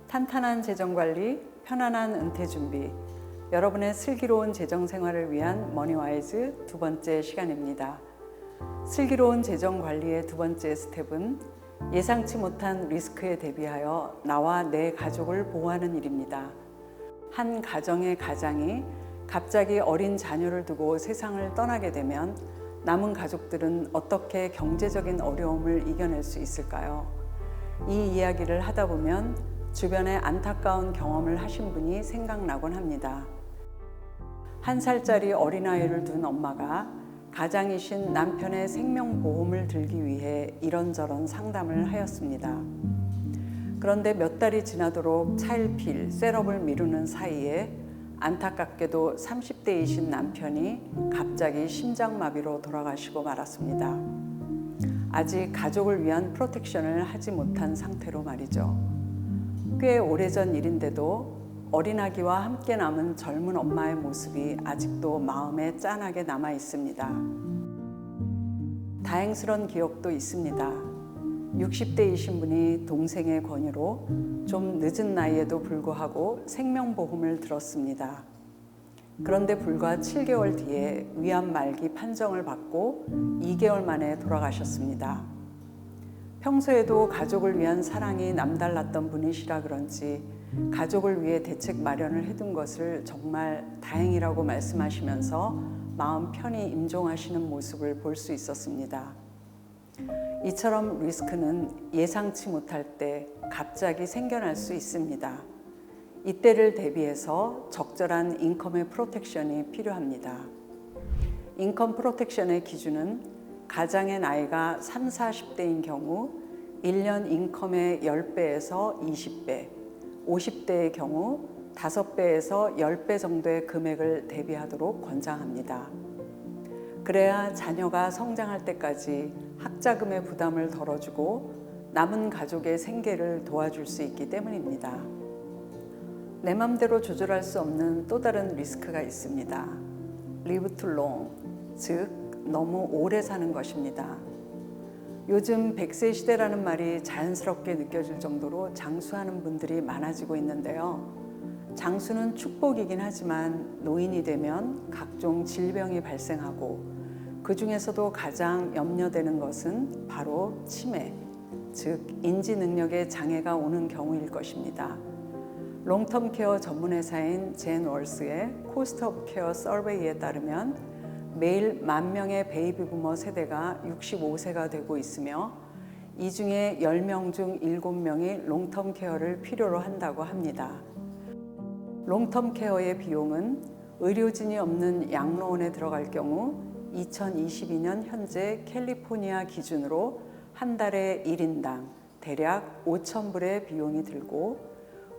탄탄한 재정관리, 편안한 은퇴 준비, 여러분의 슬기로운 재정 생활을 위한 머니와이즈 두 번째 시간입니다. 슬기로운 재정 관리의 두 번째 스텝은 예상치 못한 리스크에 대비하여 나와 내 가족을 보호하는 일입니다. 한 가정의 가장이 갑자기 어린 자녀를 두고 세상을 떠나게 되면 남은 가족들은 어떻게 경제적인 어려움을 이겨낼 수 있을까요? 이 이야기를 하다 보면 주변에 안타까운 경험을 하신 분이 생각나곤 합니다. 1살짜리 어린아이를 둔 엄마가 가장이신 남편의 생명보험을 들기 위해 이런저런 상담을 하였습니다. 그런데 몇 달이 지나도록 차일피일 셋업을 미루는 사이에 안타깝게도 30대이신 남편이 갑자기 심장마비로 돌아가시고 말았습니다. 아직 가족을 위한 프로텍션을 하지 못한 상태로 말이죠. 꽤 오래전 일인데도 어린아기와 함께 남은 젊은 엄마의 모습이 아직도 마음에 짠하게 남아 있습니다. 다행스런 기억도 있습니다. 60대이신 분이 동생의 권유로 좀 늦은 나이에도 불구하고 생명보험을 들었습니다. 그런데 불과 7개월 뒤에 위암 말기 판정을 받고 2개월 만에 돌아가셨습니다. 평소에도 가족을 위한 사랑이 남달랐던 분이시라 그런지 가족을 위해 대책 마련을 해둔 것을 정말 다행이라고 말씀하시면서 마음 편히 임종하시는 모습을 볼 수 있었습니다. 이처럼 리스크는 예상치 못할 때 갑자기 생겨날 수 있습니다. 이때를 대비해서 적절한 인컴의 프로텍션이 필요합니다. 인컴 프로텍션의 기준은 가장의 나이가 30, 40대인 경우 1년 인컴의 10배에서 20배, 50대의 경우 5배에서 10배 정도의 금액을 대비하도록 권장합니다. 그래야 자녀가 성장할 때까지 학자금의 부담을 덜어주고 남은 가족의 생계를 도와줄 수 있기 때문입니다. 내 맘대로 조절할 수 없는 또 다른 리스크가 있습니다. Live too long, 즉 너무 오래 사는 것입니다. 요즘 100세 시대라는 말이 자연스럽게 느껴질 정도로 장수하는 분들이 많아지고 있는데요. 장수는 축복이긴 하지만 노인이 되면 각종 질병이 발생하고 그 중에서도 가장 염려되는 것은 바로 치매, 즉 인지 능력에 장애가 오는 경우일 것입니다. 롱텀 케어 전문회사인 젠월스의 코스트 오브 케어 서베이에 따르면 매일 10,000명의 베이비 부머 세대가 65세가 되고 있으며 이 중에 10명 중 7명이 롱텀 케어를 필요로 한다고 합니다. 롱텀 케어의 비용은 의료진이 없는 양로원에 들어갈 경우 2022년 현재 캘리포니아 기준으로 한 달에 1인당 대략 5,000불의 비용이 들고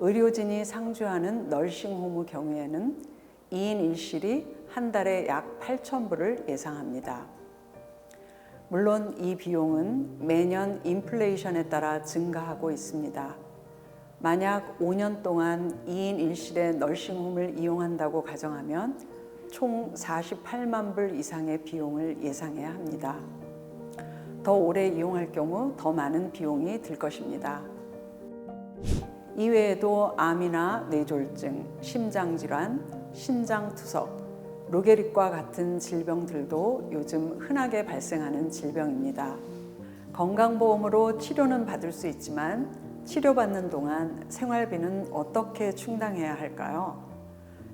의료진이 상주하는 널싱홈의 경우에는 2인 1실이 한 달에 약 8,000불을 예상합니다. 물론 이 비용은 매년 인플레이션에 따라 증가하고 있습니다. 만약 5년 동안 2인 1실의 널싱홈을 이용한다고 가정하면 총 48만 불 이상의 비용을 예상해야 합니다. 더 오래 이용할 경우 더 많은 비용이 들 것입니다. 이외에도 암이나 뇌졸중, 심장질환, 신장투석, 로게릭과 같은 질병들도 요즘 흔하게 발생하는 질병입니다. 건강보험으로 치료는 받을 수 있지만 치료받는 동안 생활비는 어떻게 충당해야 할까요?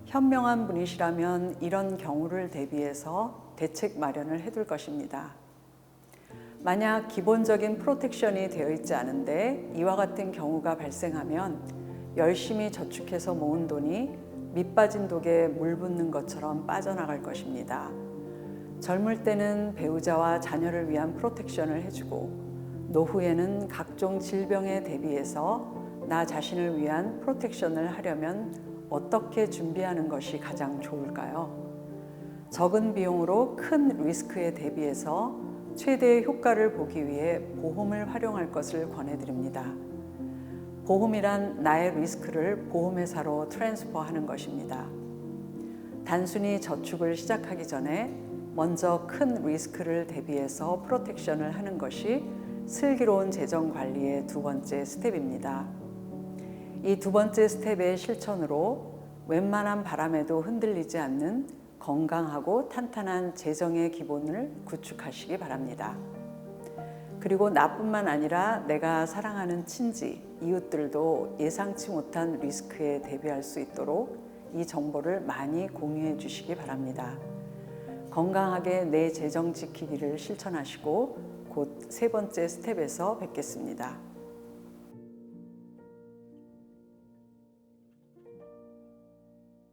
현명한 분이시라면 이런 경우를 대비해서 대책 마련을 해둘 것입니다. 만약 기본적인 프로텍션이 되어 있지 않은데 이와 같은 경우가 발생하면 열심히 저축해서 모은 돈이 밑빠진 독에 물 붓는 것처럼 빠져나갈 것입니다. 젊을 때는 배우자와 자녀를 위한 프로텍션을 해주고 노후에는 각종 질병에 대비해서 나 자신을 위한 프로텍션을 하려면 어떻게 준비하는 것이 가장 좋을까요? 적은 비용으로 큰 리스크에 대비해서 최대의 효과를 보기 위해 보험을 활용할 것을 권해드립니다. 보험이란 나의 리스크를 보험회사로 트랜스퍼하는 것입니다. 단순히 저축을 시작하기 전에 먼저 큰 리스크를 대비해서 프로텍션을 하는 것이 슬기로운 재정 관리의 두 번째 스텝입니다. 이 두 번째 스텝의 실천으로 웬만한 바람에도 흔들리지 않는 건강하고 탄탄한 재정의 기본을 구축하시기 바랍니다. 그리고 나뿐만 아니라 내가 사랑하는 친지, 이웃들도 예상치 못한 리스크에 대비할 수 있도록 이 정보를 많이 공유해 주시기 바랍니다. 건강하게 내 재정 지키기를 실천하시고 곧 세 번째 스텝에서 뵙겠습니다.